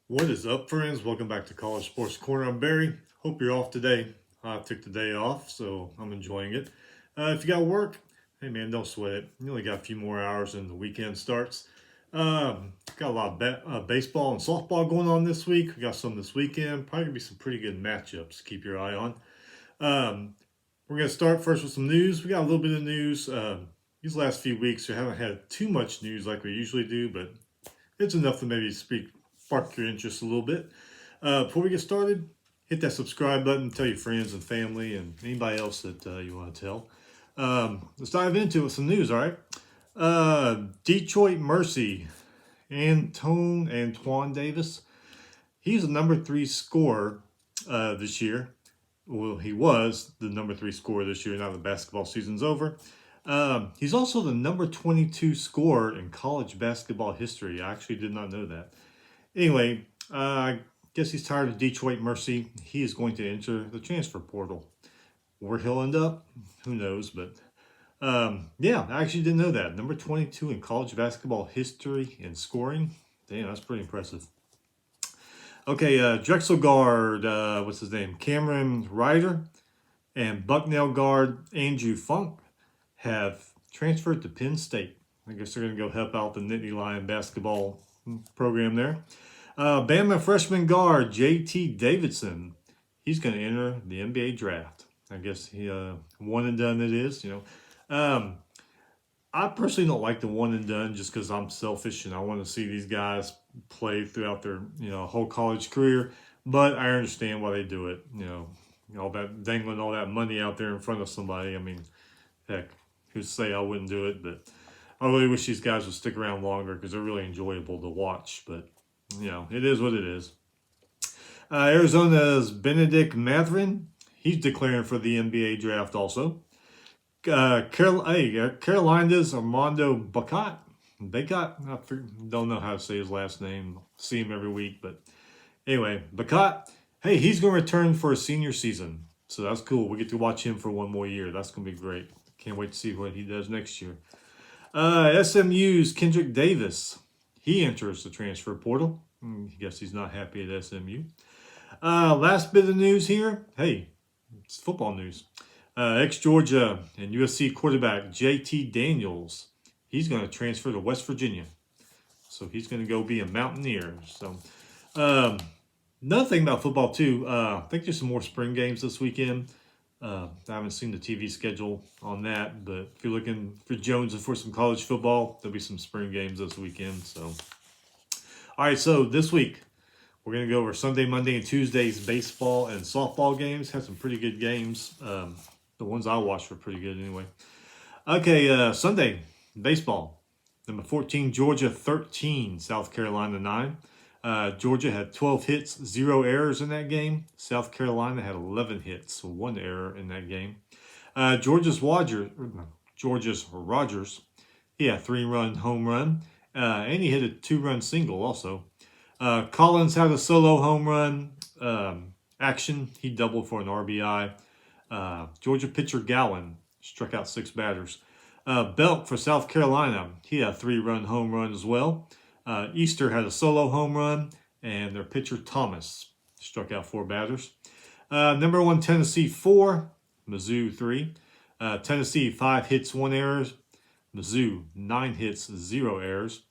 What is up, friends? Welcome back to College Sports Corner. I'm Barry. Hope you're off today. I took the day off, so I'm enjoying it. If you got work, hey man, don't sweat it. You only got a few more hours and the weekend starts. Got a lot of baseball and softball going on this week. We got some this weekend. Probably gonna be some pretty good matchups to keep your eye on. We're gonna start first with some news. We got a little bit of news. These last few weeks, we haven't had too much news like we usually do, but it's enough to maybe spark your interest a little bit. Before we get started, hit that subscribe button, tell your friends and family and anybody else that you want to tell. Let's dive into it with some news, all right? Detroit Mercy, Antoine Davis. He's the number 3 scorer this year. Well, he was the number 3 scorer this year now the basketball season's over. He's also the number 22 scorer in college basketball history. I actually did not know that. Anyway, I guess he's tired of Detroit Mercy. He is going to enter the transfer portal. Where he'll end up, who knows? But yeah, I actually didn't know that. Number 22 in college basketball history in scoring. Damn, that's pretty impressive. Okay, Drexel guard, what's his name? Cameron Ryder and Bucknell guard Andrew Funk have transferred to Penn State. I guess they're going to go help out the Nittany Lion basketball program there. Bama freshman guard J.T. Davidson. He's going to enter the NBA draft. I guess he one and done it is. I personally don't like the one and done just because I'm selfish and I want to see these guys play throughout their whole college career. But I understand why they do it. All that dangling all that money out there in front of somebody. I mean, heck, who'd say I wouldn't do it? But I really wish these guys would stick around longer because they're really enjoyable to watch. But, it is what it is. Arizona's Benedict Mathurin. He's declaring for the NBA draft also. Carolina's Armando Bacot. I don't know how to say his last name. See him every week. But anyway, Bacot, hey, he's going to return for a senior season. So that's cool. We get to watch him for one more year. That's going to be great. Can't wait to see what he does next year. SMU's Kendrick Davis. He enters the transfer portal. I guess he's not happy at SMU. Last bit of news here. Hey, it's football news. Ex-Georgia and USC quarterback J.T. Daniels. He's going to transfer to West Virginia. So he's going to go be a Mountaineer. So another thing about football, too. I think there's some more spring games this weekend. I haven't seen the TV schedule on that, but if you're looking for Jones and for some college football, there'll be some spring games this weekend. So, all right, so this week we're going to go over Sunday, Monday, and Tuesday's baseball and softball games. Had some pretty good games. The ones I watched were pretty good anyway. Okay, Sunday, baseball. Number 14, Georgia 13, South Carolina 9. Georgia had 12 hits, 0 errors in that game. South Carolina had 11 hits, 1 error in that game. Georgia's Rogers, he had a 3-run home run, and he hit a 2-run single also. Collins had a solo home run action. He doubled for an RBI. Georgia pitcher Gowan struck out 6 batters. Belk for South Carolina, he had a 3-run home run as well. Easter had a solo home run, and their pitcher Thomas struck out 4 batters. Number 1, Tennessee 4, Mizzou 3. Tennessee 5 hits, 1 error. Mizzou 9 hits, 0 errors.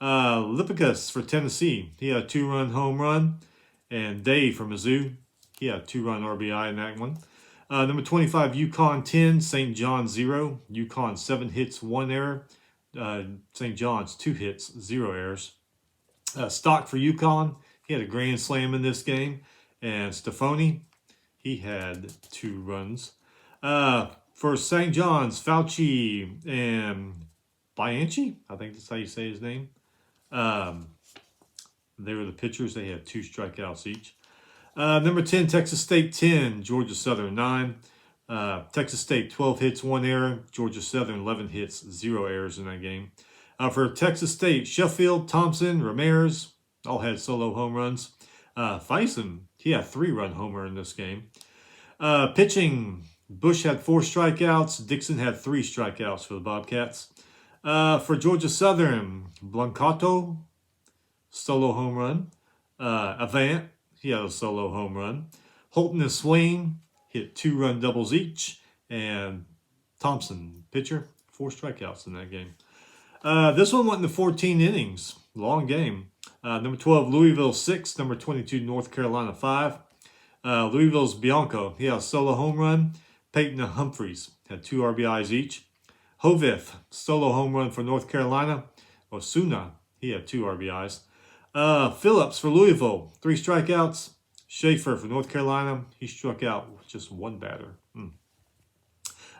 Lipicus for Tennessee, he had a 2-run home run, and Dave for Mizzou, he had a 2-run RBI in that one. Number 25, UConn 10, St. John 0. UConn 7 hits, 1 error. St. John's 2 hits, 0 errors. Stock for UConn, he had a grand slam in this game. And Stefani, he had 2 runs. For St. John's, Fauci and Bianchi, I think that's how you say his name. They were the pitchers. They had 2 strikeouts each. Number 10, Texas State 10, Georgia Southern 9. Texas State 12 hits, 1 error. Georgia Southern 11 hits, 0 errors in that game. For Texas State, Sheffield, Thompson, Ramirez all had solo home runs. Theisen, he had a 3-run homer in this game. Pitching, Bush had 4 strikeouts. Dixon had 3 strikeouts for the Bobcats. For Georgia Southern, Blancato, solo home run. Avant, he had a solo home run. Holton and Swain hit 2-run doubles each. And Thompson, pitcher, 4 strikeouts in that game. This one went into 14 innings. Long game. Number 12, Louisville 6. Number 22, North Carolina 5. Louisville's Bianco, he had a solo home run. Peyton and Humphreys had 2 RBIs each. Hovith, solo home run for North Carolina. Osuna, he had 2 RBIs. Phillips for Louisville, 3 strikeouts. Schaefer for North Carolina, he struck out with just 1 batter.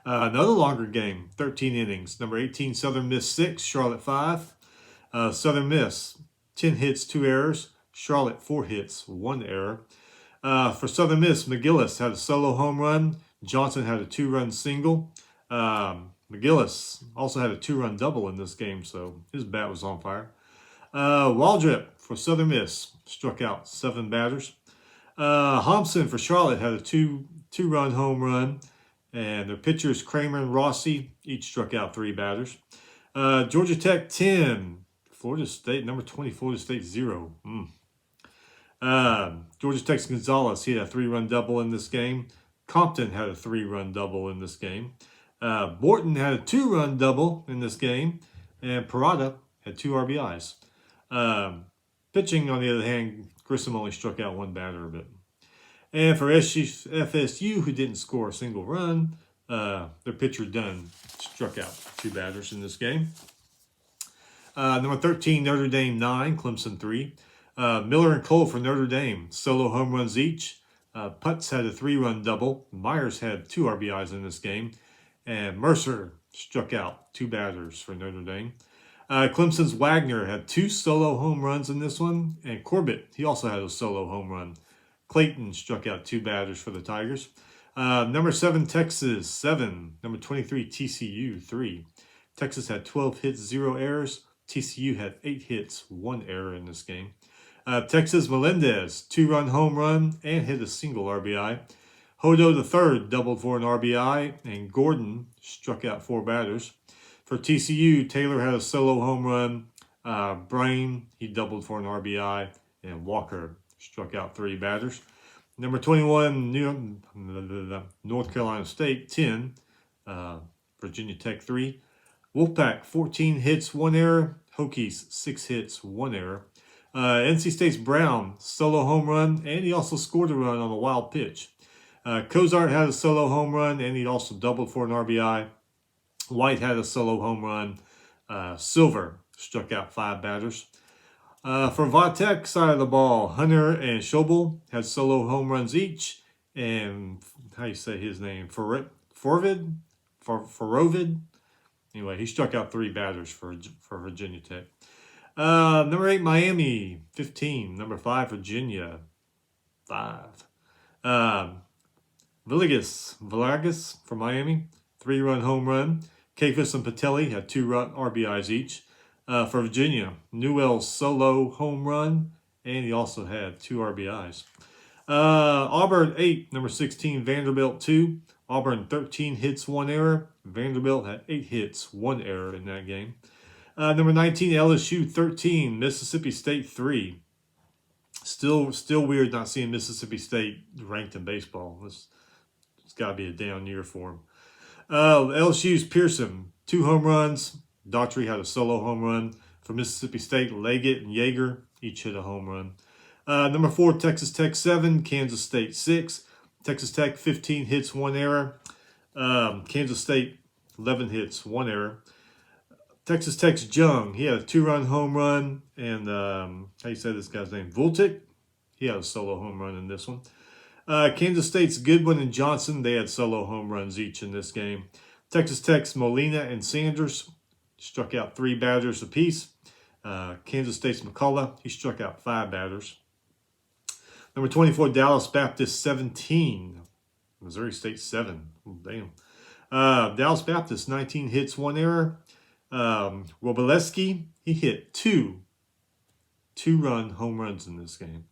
Another longer game, 13 innings. Number 18, Southern Miss 6, Charlotte 5. Southern Miss, 10 hits, 2 errors. Charlotte, 4 hits, 1 error. For Southern Miss, McGillis had a solo home run. Johnson had a 2-run single. McGillis also had a 2-run double in this game, so his bat was on fire. Waldrip for Southern Miss struck out 7 batters. Thompson for Charlotte had a two-run home run. And their pitchers, Kramer and Rossi, each struck out 3 batters. Georgia Tech 10, Florida State, number 20, Florida State 0. Georgia Tech's Gonzalez, he had a 3-run double in this game. Compton had a 3-run double in this game. Borton had a 2-run double in this game. And Parada had 2 RBIs. Pitching, on the other hand, Grissom only struck out 1 batter of it. And for FSU, who didn't score a single run, their pitcher Dunn struck out 2 batters in this game. Number 13, Notre Dame 9, Clemson 3. Miller and Cole for Notre Dame, solo home runs each. Putz had a 3-run double. Myers had 2 RBIs in this game. And Mercer struck out 2 batters for Notre Dame. Clemson's Wagner had 2 solo home runs in this one. And Corbett, he also had a solo home run. Clayton struck out 2 batters for the Tigers. Number 7, Texas, 7. Number 23, TCU, 3. Texas had 12 hits, 0 errors. TCU had 8 hits, 1 error in this game. Texas, Melendez, 2-run home run and hit a single RBI. Hodo III doubled for an RBI, and Gordon struck out 4 batters. For TCU, Taylor had a solo home run. Brain, he doubled for an RBI, and Walker struck out 3 batters. Number 21, North Carolina State, 10. Virginia Tech, 3. Wolfpack, 14 hits, 1 error. Hokies, 6 hits, 1 error. NC State's Brown, solo home run, and he also scored a run on a wild pitch. Cozart had a solo home run, and he also doubled for an RBI. White had a solo home run. Silver struck out 5 batters. For Vatech side of the ball, Hunter and Schobel had solo home runs each. And how do you say his name? Forovid? Anyway, he struck out 3 batters for Virginia Tech. Number 8, Miami, 15. Number 5, Virginia, 5. Villegas for Miami, 3-run home run. Kafis and Patelli had 2 RBIs each. For Virginia, Newell's solo home run, and he also had 2 RBIs. Auburn 8, number 16, Vanderbilt 2. Auburn 13 hits, 1 error. Vanderbilt had 8 hits, 1 error in that game. Number 19, LSU 13, Mississippi State 3. Still weird not seeing Mississippi State ranked in baseball. It's got to be a down year for them. LSU's Pearson, 2 home runs. Daughtry had a solo home run. For Mississippi State, Leggett and Yeager each hit a home run. Number 4, Texas Tech 7, Kansas State 6. Texas Tech 15 hits, 1 error. Kansas State 11 hits, 1 error. Texas Tech's Jung, he had a 2-run home run. And how do you say this guy's name? Vultic, he had a solo home run in this one. Kansas State's Goodwin and Johnson, they had solo home runs each in this game. Texas Tech's Molina and Sanders struck out 3 batters apiece. Kansas State's McCullough, he struck out 5 batters. Number 24, Dallas Baptist 17. Missouri State 7. Oh, damn. Dallas Baptist, 19 hits, 1 error. Wobeleski, he hit 2 2-run home runs in this game.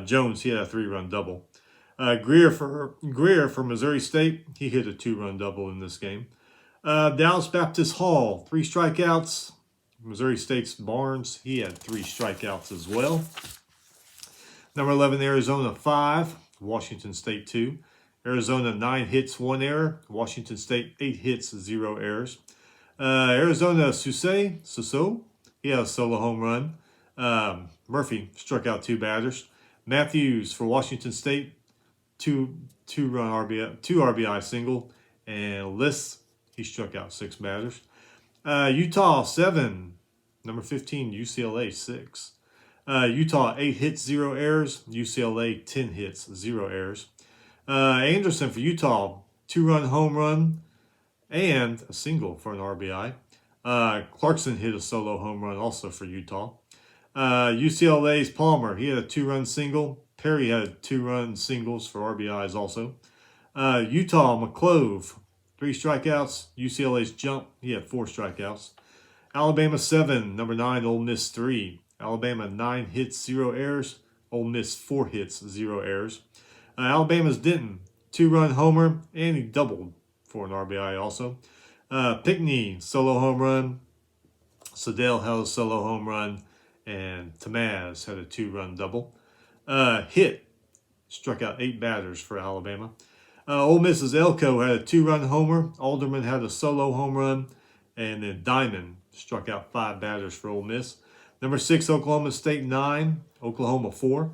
Jones, he had a 3-run double. Greer for Missouri State, he hit a 2-run double in this game. Dallas Baptist Hall, 3 strikeouts. Missouri State's Barnes, he had 3 strikeouts as well. Number 11, Arizona 5, Washington State 2. Arizona 9 hits, 1 error. Washington State 8 hits, 0 errors. Arizona Suso, he had a solo home run. Murphy struck out 2 batters. Matthews for Washington State, two RBI single, and Liss, he struck out 6 batters. Utah 7, number 15 UCLA 6. Utah 8 hits, 0 errors. UCLA 10 hits, 0 errors. Anderson for Utah, 2-run home run and a single for an RBI. Clarkson hit a solo home run also for Utah. UCLA's Palmer, he had a 2-run single. Perry had 2-run singles for RBIs also. Utah, McClove, 3 strikeouts. UCLA's Jump, he had 4 strikeouts. Alabama 7, number 9, Ole Miss 3. Alabama 9 hits, 0 errors. Ole Miss 4 hits, 0 errors. Alabama's Denton, 2-run homer, and he doubled for an RBI also. Pinckney, solo home run. Sedell had a solo home run, and Tamaz had a 2-run double. Hit, struck out 8 batters for Alabama. Ole Miss's Elko had a 2-run homer. Alderman had a solo home run, and then Diamond struck out 5 batters for Ole Miss. Number 6, Oklahoma State 9, Oklahoma 4.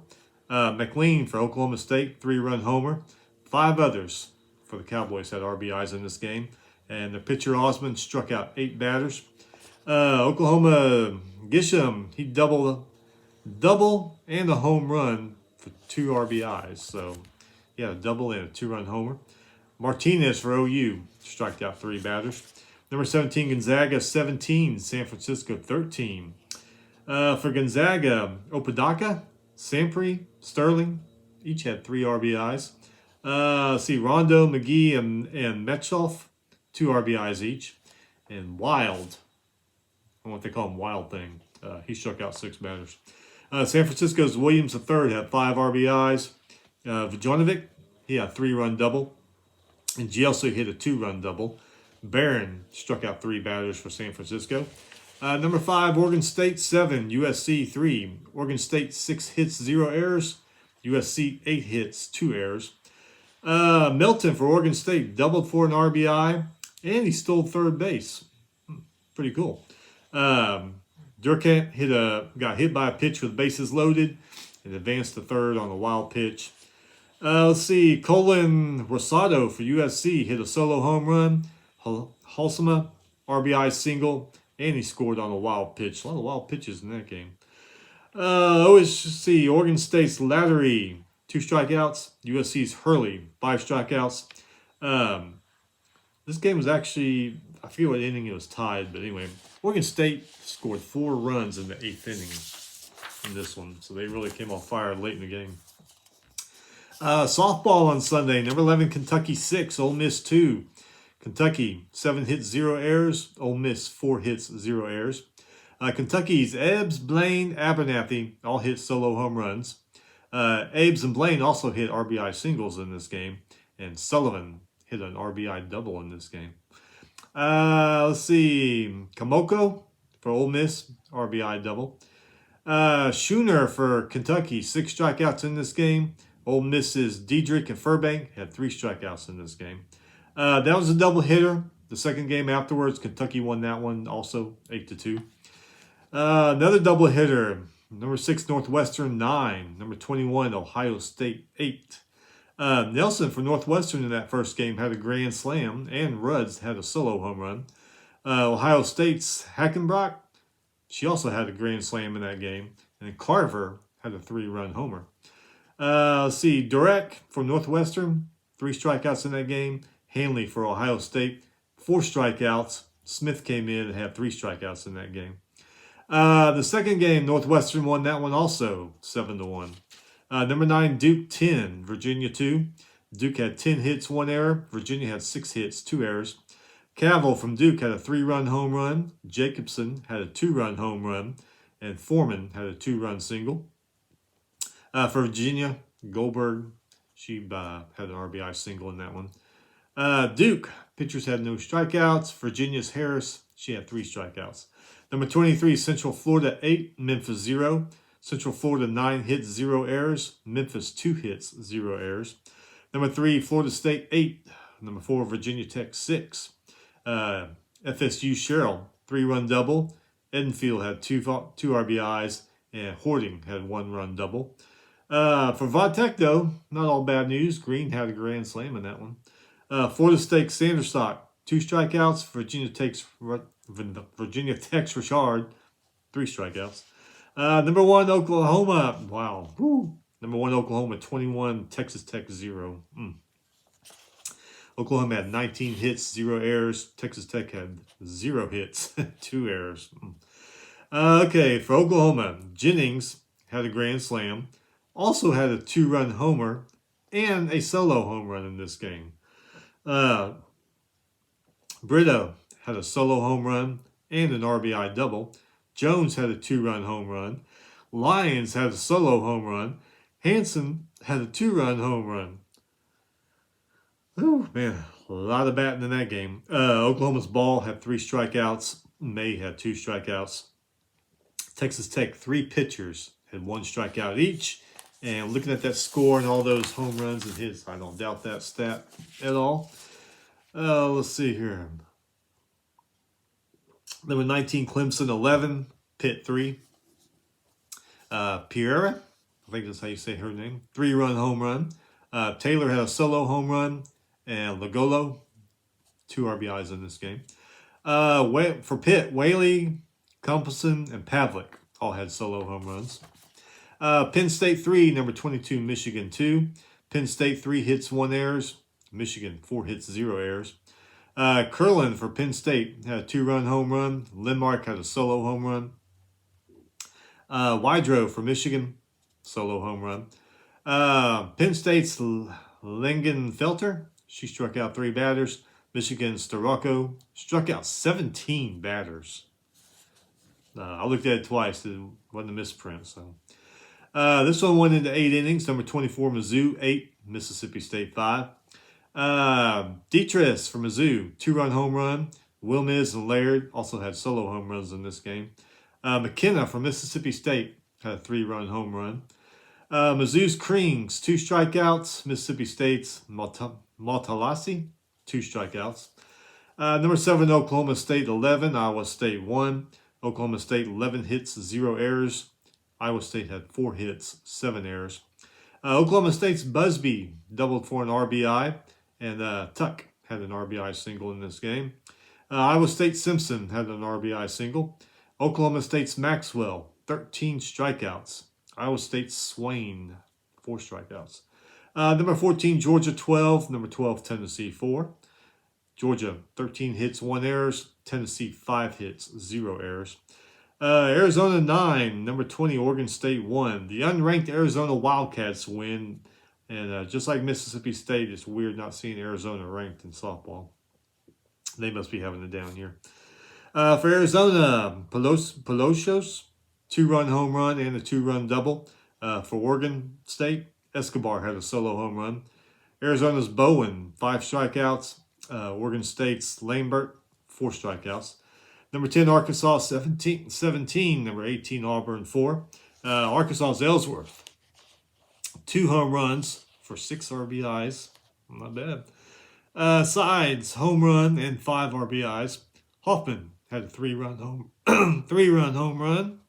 McLean for Oklahoma State, 3-run homer. 5 others for the Cowboys had RBIs in this game. And the pitcher Osmond struck out 8 batters. Oklahoma Gisham, he double and a home run for 2 RBIs. So, yeah, a double and a 2-run homer. Martinez for OU struck out 3 batters. Number 17, Gonzaga 17, San Francisco 13. For Gonzaga, Opedaka, Sampry, Sterling, each had 3 RBIs. Rondo, McGee, and Metcalf, 2 RBIs each. And Wild, I what they call him, Wild Thing, he struck out 6 batters. San Francisco's Williams III had 5 RBIs. Vujanovic, he had a 3-run double. And Gielso hit a 2-run double. Barron struck out 3 batters for San Francisco. Number 5, Oregon State 7, USC 3. Oregon State 6 hits, 0 errors. USC 8 hits, 2 errors. Milton for Oregon State doubled for an RBI, and he stole third base. Pretty cool. Durkant got hit by a pitch with bases loaded and advanced to third on a wild pitch. Colin Rosado for USC hit a solo home run. Halsema, RBI single, and he scored on a wild pitch. A lot of wild pitches in that game. OSC, Oregon State's Lattery, 2 strikeouts. USC's Hurley, 5 strikeouts. This game was actually, I forget what inning it was tied, but anyway, Oregon State scored 4 runs in the 8th inning in this one, so they really came on fire late in the game. Softball on Sunday, number 11, Kentucky 6, Ole Miss 2. Kentucky, 7 hits, 0 errors. Ole Miss, 4 hits, 0 errors. Kentucky's Ebbs, Blaine, Abernathy all hit solo home runs. Abbs and Blaine also hit RBI singles in this game. And Sullivan hit an RBI double in this game. Kamoko for Ole Miss, RBI double. Schooner for Kentucky, 6 strikeouts in this game. Ole Miss's Diedrich and Furbank had 3 strikeouts in this game. That was a double hitter. The second game afterwards, Kentucky won that one also 8-2. Another double hitter, number 6 Northwestern 9, number 21 Ohio State 8. Nelson for Northwestern in that first game had a grand slam, and Rudds had a solo home run. Ohio State's Hackenbrock, she also had a grand slam in that game, and Carver had a 3-run homer. Durek for Northwestern, 3 strikeouts in that game. Hanley for Ohio State, 4 strikeouts. Smith came in and had 3 strikeouts in that game. The second game, Northwestern won that one also, 7-1. Number 9, Duke 10, Virginia 2. Duke had 10 hits, 1 error. Virginia had 6 hits, 2 errors. Cavill from Duke had a 3-run home run. Jacobson had a 2-run home run. And Foreman had a 2-run single. For Virginia, Goldberg, she had an RBI single in that one. Duke, pitchers had no strikeouts. Virginia's Harris, she had 3 strikeouts. Number 23, Central Florida 8, Memphis 0. Central Florida, 9 hits, 0 errors. Memphis, 2 hits, 0 errors. Number 3, Florida State, 8. Number 4, Virginia Tech, 6. FSU, Sherrill, 3-run double. Edenfield had 2 RBIs, and Hording had 1-run double. For Vodtech, though, not all bad news. Green had a grand slam in that one. Florida State, Sanderstock, 2 strikeouts. Virginia Tech's Richard, 3 strikeouts. Number 1, Oklahoma. Wow. Woo. Number 1, Oklahoma, 21. Texas Tech, 0. Oklahoma had 19 hits, 0 errors. Texas Tech had 0 hits, 2 errors. Okay, for Oklahoma, Jennings had a grand slam. Also had a 2-run homer and a solo home run in this game. Brito had a solo home run and an RBI double. Jones had a 2-run home run. Lyons had a solo home run. Hanson had a 2-run home run. Oh, man, a lot of batting in that game. Oklahoma's Ball had 3 strikeouts. May had 2 strikeouts. Texas Tech, 3 pitchers had 1 strikeout each. And looking at that score and all those home runs and hits, I don't doubt that stat at all. Let's see here. Number 19, Clemson, 11. Pitt, 3. Pereira, I think that's how you say her name, 3-run home run. Taylor had a solo home run. And Lagolo, 2 RBIs in this game. For Pitt, Whaley, Compson, and Pavlik all had solo home runs. Penn State, 3. Number 22, Michigan, 2. Penn State, 3 hits, 1 errors. Michigan, 4 hits, 0 errors. Curlin for Penn State had a 2-run home run. Lindmark had a solo home run. Wydrow for Michigan, solo home run. Penn State's Langenfelter, she struck out 3 batters. Michigan's Starocco struck out 17 batters. I looked at it twice. It wasn't a misprint. So this one went into 8 innings. Number 24, Mizzou, 8. Mississippi State, 5. Dietrich for Mizzou, 2-run home run. Wilmiz and Laird also had solo home runs in this game. McKenna from Mississippi State had a 3-run home run. Mizzou's Krings, 2 strikeouts. Mississippi State's Maltalasi, 2 strikeouts. Number 7, Oklahoma State, 11. Iowa State, 1. Oklahoma State, 11 hits, 0 errors. Iowa State had 4 hits, 7 errors. Oklahoma State's Busby doubled for an RBI. And Tuck had an RBI single in this game. Iowa State Simpson had an RBI single. Oklahoma State's Maxwell, 13 strikeouts. Iowa State's Swain, 4 strikeouts. Number 14, Georgia, 12. Number 12, Tennessee, 4. Georgia, 13 hits, 1 errors. Tennessee, 5 hits, 0 errors. Arizona, 9. Number 20, Oregon State, 1. The unranked Arizona Wildcats win. And just like Mississippi State, it's weird not seeing Arizona ranked in softball. They must be having a down year. For Arizona, Palacios, 2-run home run and a 2-run double. For Oregon State, Escobar had a solo home run. Arizona's Bowen, 5 strikeouts. Oregon State's Lambert, 4 strikeouts. Number 10, Arkansas, 17. Number 18, Auburn, 4. Arkansas's Ellsworth, 2 home runs for 6 RBIs. Not bad. Sides, home run and 5 RBIs. Hoffman had a 3-run home run.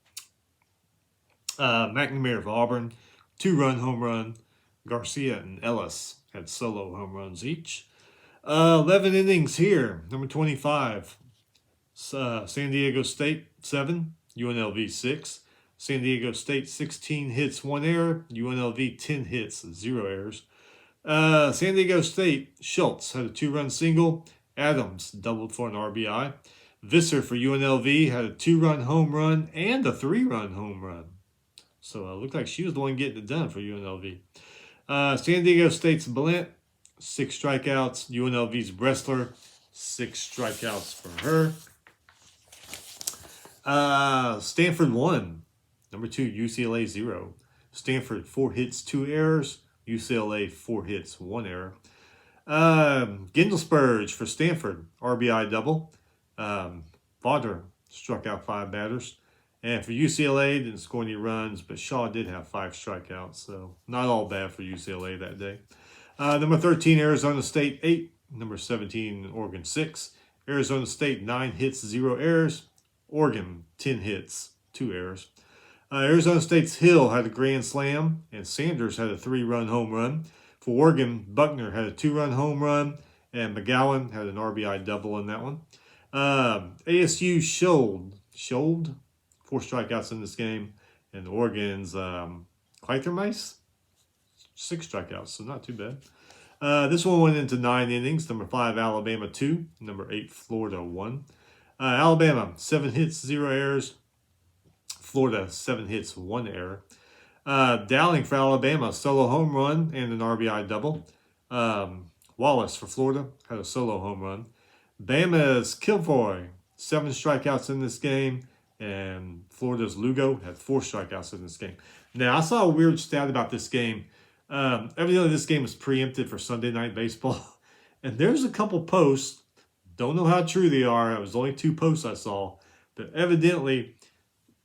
McNamara for Auburn, 2-run home run. Garcia and Ellis had solo home runs each. 11 innings here. Number 25, San Diego State, 7. UNLV, 6. San Diego State, 16 hits, 1 error. UNLV, 10 hits, 0 errors. San Diego State, Schultz had a 2-run single. Adams doubled for an RBI. Visser for UNLV had a 2-run home run and a 3-run home run. So it looked like she was the one getting it done for UNLV. San Diego State's Blunt, 6 strikeouts. UNLV's Bressler, 6 strikeouts for her. Stanford, 1. Number 2, UCLA, 0. Stanford, 4 hits, 2 errors. UCLA, 4 hits, 1 error. Gendelsburg for Stanford, RBI double. Fodder struck out 5 batters. And for UCLA, didn't score any runs, but Shaw did have 5 strikeouts, so not all bad for UCLA that day. Number 13, Arizona State 8. Number 17, Oregon 6. Arizona State 9 hits, 0 errors. Oregon 10 hits, 2 errors. Arizona State's Hill had a grand slam, and Sanders had a 3-run home run. For Oregon, Buckner had a 2-run home run, and McGowan had an RBI double in that one. ASU Schold, 4 strikeouts in this game, and Oregon's Kleithermeis, 6 strikeouts, so not too bad. This one went into 9 innings. Number 5, Alabama 2. Number 8, Florida 1. Alabama, 7 hits, 0 errors. Florida, 7 hits, 1 error. Dowling for Alabama, solo home run and an RBI double. Wallace for Florida had a solo home run. Bama's Kilfoy, 7 strikeouts in this game. And Florida's Lugo had 4 strikeouts in this game. Now, I saw a weird stat about this game. Evidently, this game was preempted for Sunday Night Baseball. And there's a couple posts. Don't know how true they are. It was only 2 posts I saw. But evidently,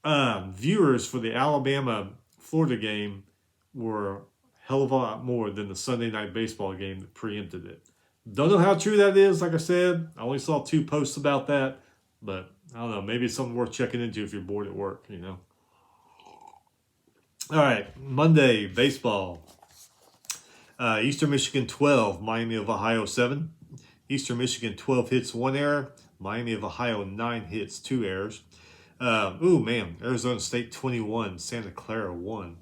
viewers for the Alabama-Florida game were a hell of a lot more than the Sunday Night Baseball game that preempted it. Don't know how true that is. Like I said, I only saw 2 posts about that. But I don't know. Maybe it's something worth checking into if you're bored at work, you know. All right, Monday, baseball. Eastern Michigan 12, Miami of Ohio 7. Eastern Michigan 12 hits, 1 error. Miami of Ohio 9 hits, 2 errors. Arizona State 21, Santa Clara 1.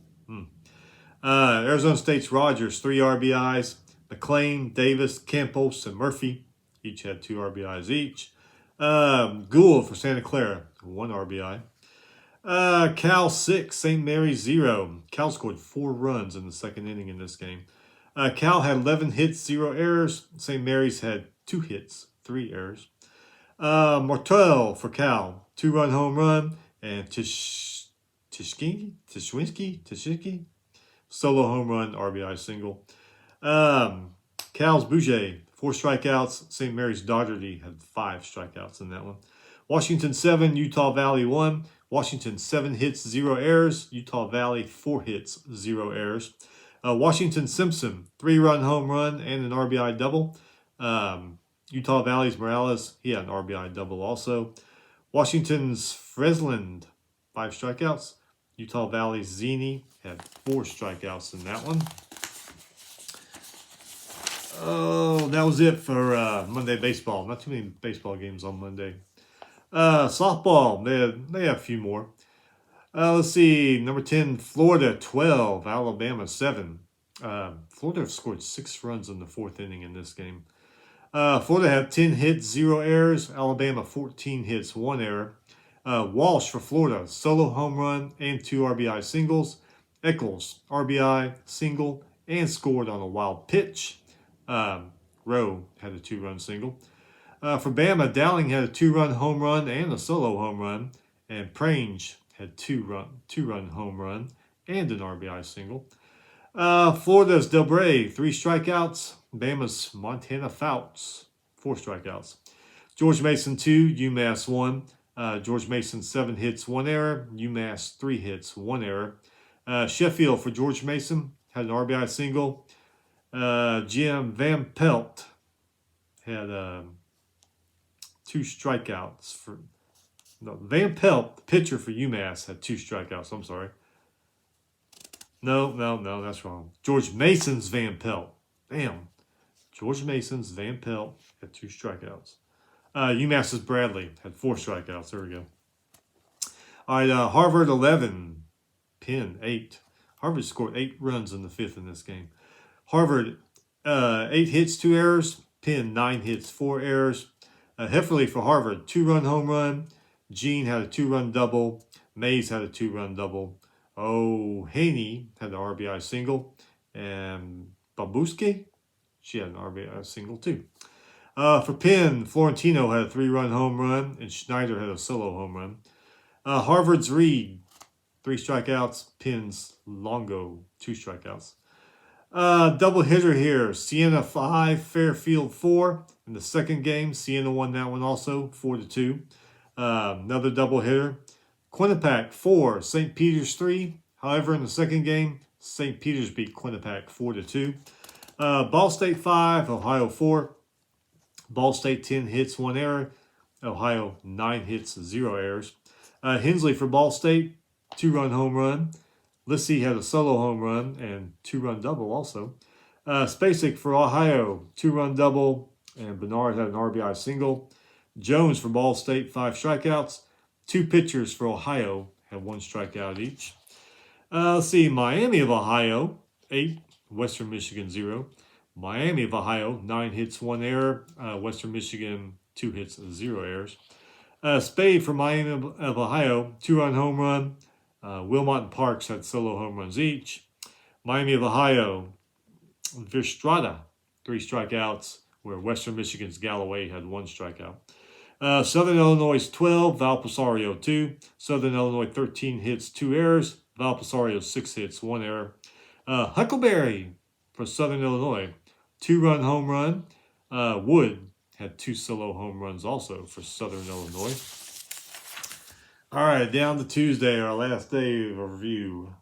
Arizona State's Rogers 3 RBIs. McLean, Davis, Campos, and Murphy each had 2 RBIs each. Gould for Santa Clara 1 RBI. Cal 6, St. Mary's 0. Cal scored 4 runs in the second inning in this game. Cal had 11 hits, 0 errors. St. Mary's had 2 hits, 3 errors. Martel for Cal, 2-run home run. And Tishkinski, solo home run, RBI single. Cal's Boucher, 4 strikeouts. St. Mary's Dougherty had 5 strikeouts in that one. Washington 7, Utah Valley 1. Washington 7 hits, 0 errors. Utah Valley 4 hits, 0 errors. Washington Simpson, 3-run home run and an RBI double. Utah Valley's Morales, he had an RBI double also. Washington's Fresland, 5 strikeouts. Utah Valley's Zini had 4 strikeouts in that one. Oh, that was it for Monday baseball. Not too many baseball games on Monday. Softball, they have a few more. Let's see, number 10, Florida 12, Alabama 7. Florida scored 6 runs in the 4th inning in this game. Florida had 10 hits, 0 errors. Alabama 14 hits, 1 error. Walsh for Florida, solo home run and 2 RBI singles. Eccles, RBI, single, and scored on a wild pitch. Rowe had a 2-run single. For Bama, Dowling had a 2-run home run and a solo home run. And Prange had 2-run home run and an RBI single. Florida's Delbray, 3 strikeouts. Bama's Montana Fouts, 4 strikeouts. George Mason 2, UMass 1. George Mason 7 hits, 1 error. UMass 3 hits, 1 error. Sheffield for George Mason had an RBI single. Jim Van Pelt had 2 strikeouts. Van Pelt, the pitcher for UMass, had 2 strikeouts. I'm sorry. No, that's wrong. George Mason's Van Pelt. Damn. George Mason's Van Pelt had 2 strikeouts. UMass's Bradley had 4 strikeouts. There we go. All right, Harvard 11, Penn 8. Harvard scored 8 runs in the 5th in this game. Harvard, 8 hits, 2 errors. Penn, 9 hits, 4 errors. Heffley for Harvard, 2-run home run. Jean had a 2-run double. Mays had a 2-run double. Haney had an RBI single. And Babuski, she had an RBI single too. For Penn, Florentino had a 3-run home run. And Schneider had a solo home run. Harvard's Reed, 3 strikeouts. Penn's Longo, 2 strikeouts. Double hitter here. Siena 5, Fairfield 4. In the second game, Siena won that one also, 4-2. Another double hitter. Quinnipiac 4, St. Peter's 3. However, in the second game, St. Peter's beat Quinnipiac 4-2. Ball State 5, Ohio 4. Ball State 10 hits, 1 error. Ohio 9 hits, 0 errors. Hensley for Ball State, 2-run home run. Lissy had a solo home run and 2-run double also. Spacek for Ohio, 2-run double, and Bernard had an RBI single. Jones for Ball State, 5 strikeouts. 2 pitchers for Ohio had 1 strikeout each. Let's see, Miami of Ohio, 8, Western Michigan 0. Miami of Ohio, 9 hits, 1 error. Western Michigan, 2 hits, 0 errors. Spade for Miami of Ohio, 2-run home run. Wilmot and Parks had solo home runs each. Miami of Ohio, Verstrada, 3 strikeouts, where Western Michigan's Galloway had 1 strikeout. Southern Illinois 12, Valpasario 2. Southern Illinois 13 hits, 2 errors. Valpasario 6 hits, 1 error. Huckleberry for Southern Illinois, 2-run home run. Wood had 2 solo home runs also for Southern Illinois. All right, down to Tuesday, our last day of review.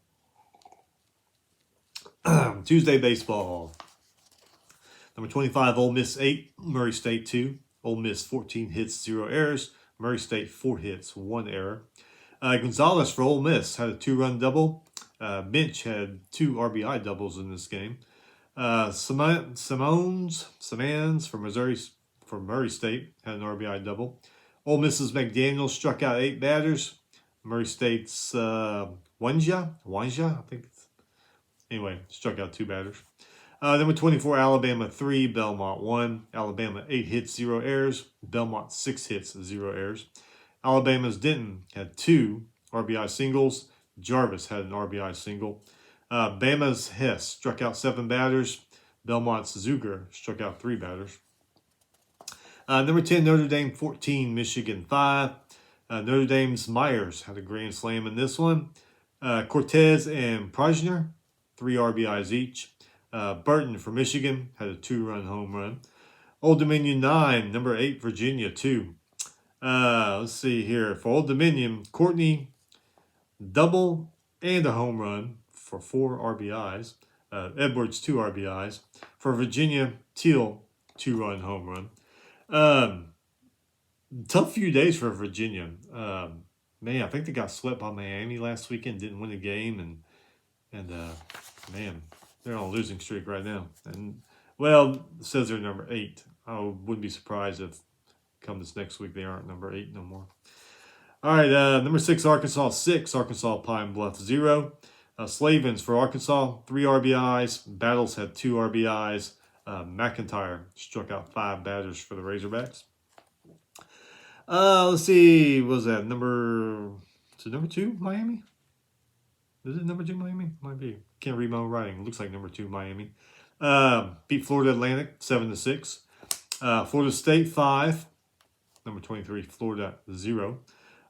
Tuesday baseball. Number 25, Ole Miss 8, Murray State 2. Ole Miss 14 hits, 0 errors. Murray State 4 hits, 1 error. Gonzalez for Ole Miss had a 2-run double. Minch had 2 RBI doubles in this game. Simons for Murray State had an RBI double. Ole Miss's McDaniel struck out 8 batters. Murray State's Wanja, I think. Anyway, struck out 2 batters. Number 24, Alabama 3, Belmont 1. Alabama 8 hits, 0 errors. Belmont 6 hits, 0 errors. Alabama's Denton had 2 RBI singles. Jarvis had an RBI single. Bama's Hess struck out 7 batters. Belmont's Zuger struck out 3 batters. Number 10, Notre Dame 14, Michigan 5. Notre Dame's Myers had a grand slam in this one. Cortez and Prajner, 3 RBIs each. Burton for Michigan had a 2-run home run. Old Dominion 9, number 8, Virginia 2. Let's see here. For Old Dominion, Courtney, double and a home run for 4 RBIs. Edwards, 2 RBIs. For Virginia, Teal, 2-run home run. Tough few days for Virginia. Man, I think they got swept by Miami last weekend, didn't win a game, and man, they're on a losing streak right now. And, well, it says they're number 8. I wouldn't be surprised if come this next week they aren't number 8 no more. All right, number 6, Arkansas 6, Arkansas Pine Bluff 0. Slavens for Arkansas, 3 RBIs. Battles had 2 RBIs. McIntyre struck out 5 batters for the Razorbacks. Let's see, what was that number 2 Miami? Is it number 2 Miami? Might be. Can't read my own writing. It looks like number 2 Miami. Beat Florida Atlantic 7-6. Florida State 5. Number 23 Florida 0.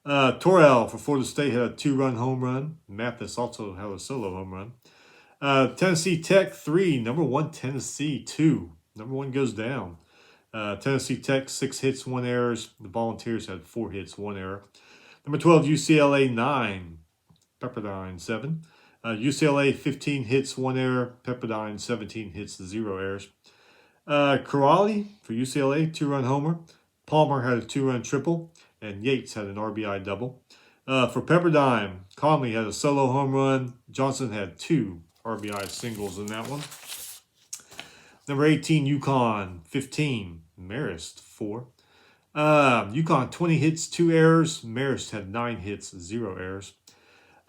Torrell for Florida State had a 2-run home run. Mathis also had a solo home run. Tennessee Tech 3. Number 1 Tennessee 2. Number 1 goes down. Tennessee Tech 6 hits, 1 errors. The Volunteers had 4 hits, 1 error. Number 12 UCLA 9. Pepperdine 7. UCLA 15 hits, 1 error. Pepperdine 17 hits, 0 errors. Corrali for UCLA, 2-run homer. Palmer had a 2-run triple. And Yates had an RBI double. For Pepperdine, Conley had a solo home run. Johnson had 2 RBI singles in that one. Number 18, UConn 15. Marist 4. UConn 20 hits, 2 errors. Marist had 9 hits, 0 errors.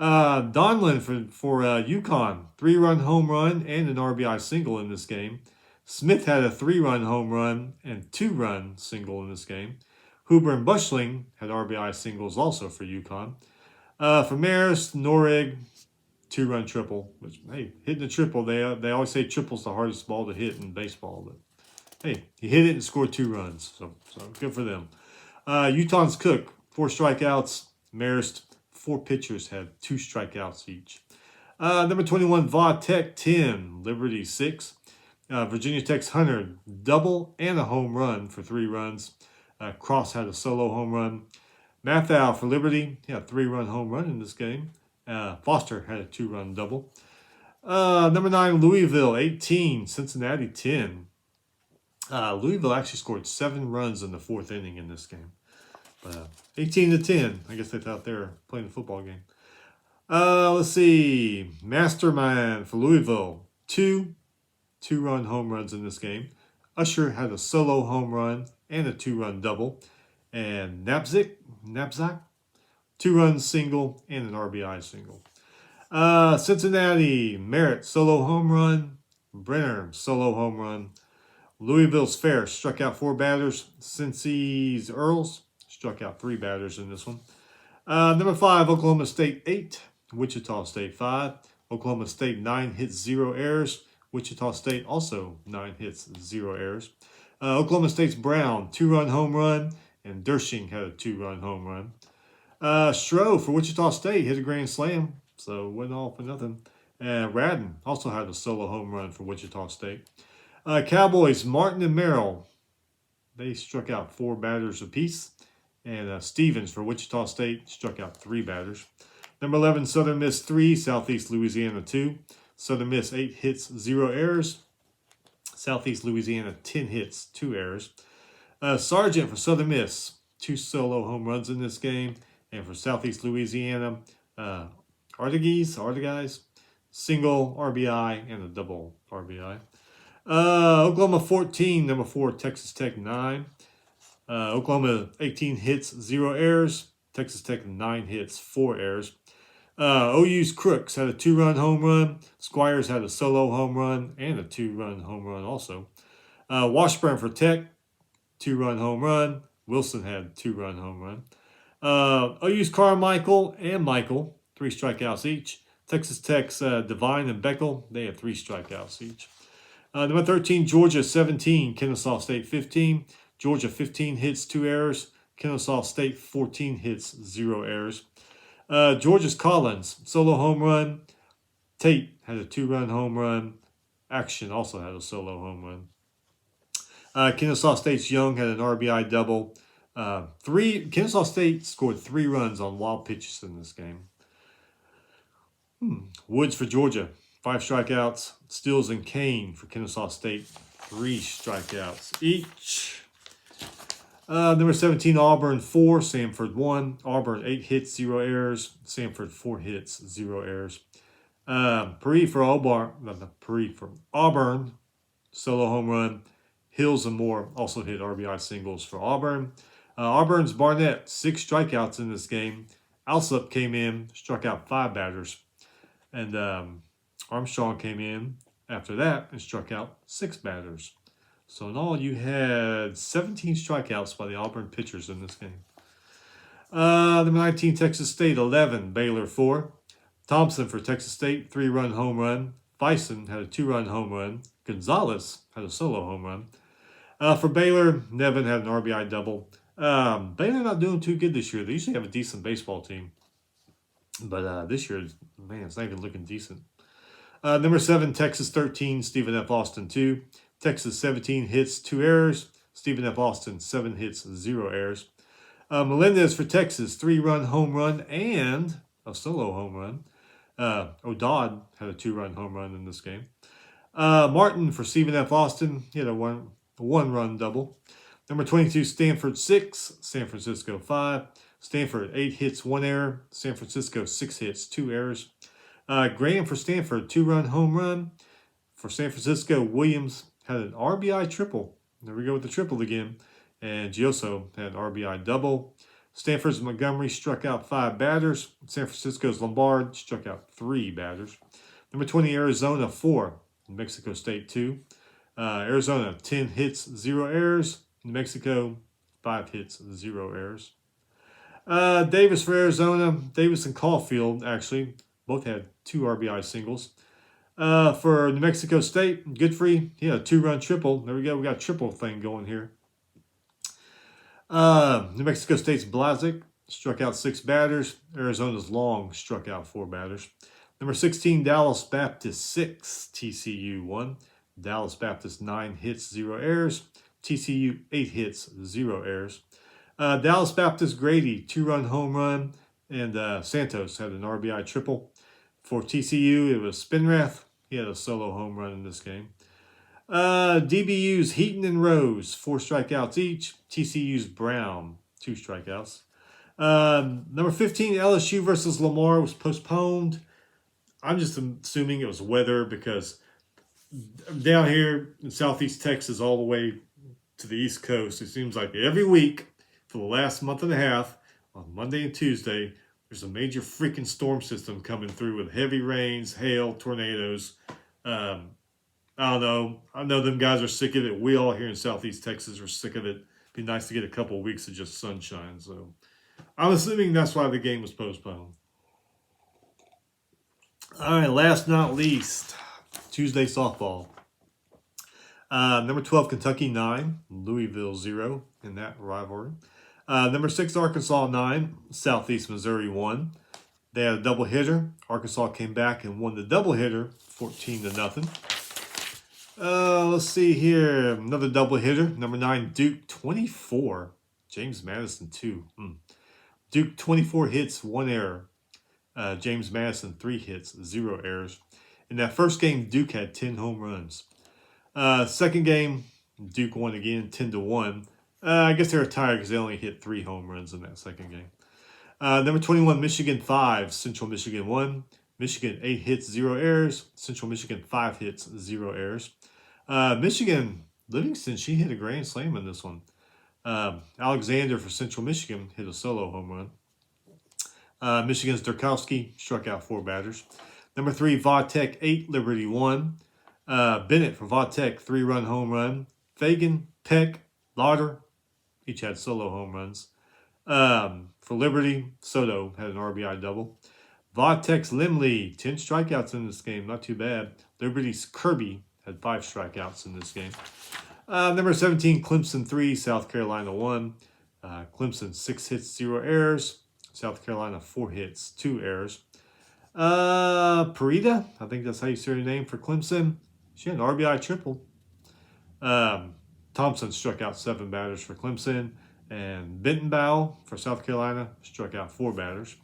Donlin for UConn, 3-run home run and an RBI single in this game. Smith had a 3-run home run and 2-run single in this game. Huber and Bushling had RBI singles also for UConn. For Marist, Norrig, 2-run triple. Which, hey, hitting a triple, they always say triple's the hardest ball to hit in baseball. But hey, he hit it and scored 2 runs, so good for them. Utah's Cook, 4 strikeouts. Marist, 4 pitchers had 2 strikeouts each. Number 21, Va Tech 10, Liberty 6. Virginia Tech's Hunter, double and a home run for 3 runs. Cross had a solo home run. Mathau for Liberty, he had a 3-run home run in this game. Foster had a 2-run double. Number 9, Louisville, 18. Cincinnati, 10. Louisville actually scored 7 runs in the 4th inning in this game. 18-10. I guess they thought they were playing a football game. Let's see. Mastermind for Louisville, 2-run home runs in this game. Usher had a solo home run and a 2-run double. And Knapsack, 2-run single and an RBI single. Cincinnati, Merritt, solo home run. Brenner, solo home run. Louisville's Fair struck out 4 batters. Cincy's Earls struck out 3 batters in this one. Number 5, Oklahoma State, 8. Wichita State, 5. Oklahoma State, 9 hits, 0 errors. Wichita State also 9 hits, 0 errors. Oklahoma State's Brown, 2-run home run. And Dershing had a 2-run home run. Stroh for Wichita State hit a grand slam, so went all for nothing. Radden also had a solo home run for Wichita State. Cowboys, Martin and Merrill, they struck out 4 batters apiece. And Stevens for Wichita State struck out 3 batters. Number 11, Southern Miss, 3. Southeast Louisiana, 2. Southern Miss, 8 hits, 0 errors. Southeast Louisiana, 10 hits, 2 errors. Sargent for Southern Miss, 2 solo home runs in this game. And for Southeast Louisiana, Artigas, single RBI and a double RBI. Oklahoma 14, number 4, Texas Tech 9. Oklahoma 18 hits, 0 errors. Texas Tech 9 hits, 4 errors. OU's Crooks had a 2-run home run. Squires had a solo home run and a 2-run home run also. Washburn for Tech, 2-run home run. Wilson had a 2-run home run. OU's Carmichael and Michael, 3 strikeouts each. Texas Tech's Devine and Beckel, they had 3 strikeouts each. Number 13, Georgia 17, Kennesaw State 15. Georgia 15 hits, 2 errors. Kennesaw State 14 hits, 0 errors. Georgia's Collins, solo home run. Tate had a 2-run home run. Action also had a solo home run. Kennesaw State's Young had an RBI double. Kennesaw State scored 3 runs on wild pitches in this game. Woods for Georgia, 5 strikeouts. Stills and Kane for Kennesaw State, 3 strikeouts each. Number 17, Auburn 4, Samford 1. Auburn 8 hits, 0 errors. Samford 4 hits, 0 errors. Paree for Auburn, solo home run. Hills and Moore also hit RBI singles for Auburn. Auburn's Barnett, 6 strikeouts in this game. Alsop came in, struck out 5 batters. And Armstrong came in after that and struck out 6 batters. So in all, you had 17 strikeouts by the Auburn pitchers in this game. Number 19, Texas State 11, Baylor 4. Thompson for Texas State, 3-run home run. Bison had a 2-run home run. Gonzalez had a solo home run. For Baylor, Nevin had an RBI double. Baylor not doing too good this year. They usually have a decent baseball team. But this year, man, it's not even looking decent. Number 7, Texas 13, Stephen F. Austin 2. Texas 17 hits, 2 errors. Stephen F. Austin 7 hits, 0 errors. Melendez for Texas, 3-run home run and a solo home run. O'Dodd had a 2-run home run in this game. Martin for Stephen F. Austin, he had a one-run double. Number 22, Stanford 6, San Francisco 5. Stanford 8 hits, 1 error. San Francisco 6 hits, 2 errors. Graham for Stanford, 2-run home run. For San Francisco, Williams had an RBI triple. There we go with the triple again. And Gioso had an RBI double. Stanford's Montgomery struck out 5 batters. San Francisco's Lombard struck out 3 batters. Number 20, Arizona 4. New Mexico State 2. Arizona 10 hits, 0 errors. New Mexico 5 hits, 0 errors. Davis for Arizona. Davis and Caulfield actually both had 2 RBI singles. For New Mexico State, Godfrey, he had a 2-run triple. There we go. We got a triple thing going here. New Mexico State's Blazik struck out 6 batters. Arizona's Long struck out 4 batters. Number 16, Dallas Baptist 6, TCU 1. Dallas Baptist 9 hits, 0 errors. TCU 8 hits, 0 errors. Dallas Baptist Grady, 2-run home run, and Santos had an RBI triple. For TCU, it was Spinrath. He had a solo home run in this game. DBU's Heaton and Rose, 4 strikeouts each. TCU's Brown, 2 strikeouts. Number 15, LSU versus Lamar was postponed. I'm just assuming it was weather because down here in Southeast Texas all the way to the East Coast, it seems like every week for the last month and a half, on Monday and Tuesday, there's a major freaking storm system coming through with heavy rains, hail, tornadoes. I don't know. I know them guys are sick of it. We all here in Southeast Texas are sick of it. It'd be nice to get a couple of weeks of just sunshine. So I'm assuming that's why the game was postponed. All right, last not least, Tuesday softball. Number 12, Kentucky 9, Louisville 0 in that rivalry. Number 6, Arkansas 9, Southeast Missouri 1. They had a doubleheader. Arkansas came back and won the doubleheader 14-0. Let's see here. Another doubleheader. Number 9, Duke 24, James Madison 2. Duke 24 hits, 1 error. James Madison 3 hits, 0 errors. In that first game, Duke had 10 home runs. Second game, Duke won again, 10-1. I guess they were tired because they only hit 3 home runs in that second game. Number 21, Michigan 5, Central Michigan 1. Michigan 8 hits, 0 errors. Central Michigan 5 hits, 0 errors. Michigan, Livingston, she hit a grand slam in this one. Alexander for Central Michigan hit a solo home run. Michigan's Durkowski struck out 4 batters. Number 3, Vautech 8, Liberty 1. Bennett for Vautech, 3-run home run. Fagan, Peck, Lauder, each had solo home runs. For Liberty, Soto had an RBI double. Vautech's Limley, 10 strikeouts in this game, not too bad. Liberty's Kirby had 5 strikeouts in this game. Number 17, Clemson 3, South Carolina 1. Clemson 6 hits, 0 errors. South Carolina 4 hits, 2 errors. Parita, I think that's how you say her name for Clemson. She had an RBI triple. Thompson struck out 7 batters for Clemson. And Bentonbow for South Carolina struck out 4 batters.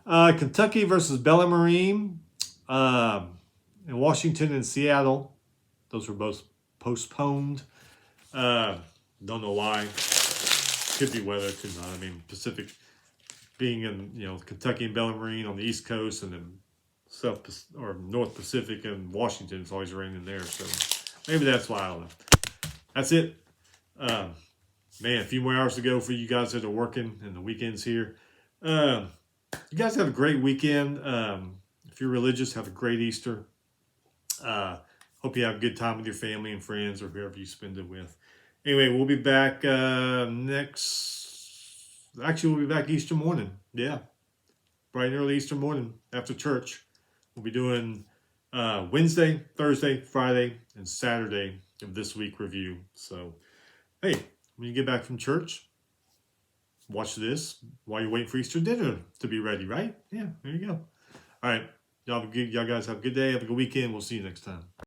Kentucky versus Bellarmine. In Washington and Seattle. Those were both postponed. Don't know why. Could be weather, could not. I mean, Pacific being in, Kentucky and Bellarmine on the East Coast, and then North Pacific and Washington, it's always raining there. So maybe that's why. I don't know. That's it. Man, a few more hours to go for you guys that are working and the weekends here. You guys have a great weekend. If you're religious, have a great Easter. Hope you have a good time with your family and friends or whoever you spend it with. Anyway, we'll be back we'll be back Easter morning. Yeah. Bright and early Easter morning after church. We'll be doing Wednesday, Thursday, Friday, and Saturday of this week review. So, hey, when you get back from church, watch this while you're waiting for Easter dinner to be ready, right? Yeah, there you go. All right. Y'all guys have a good day. Have a good weekend. We'll see you next time.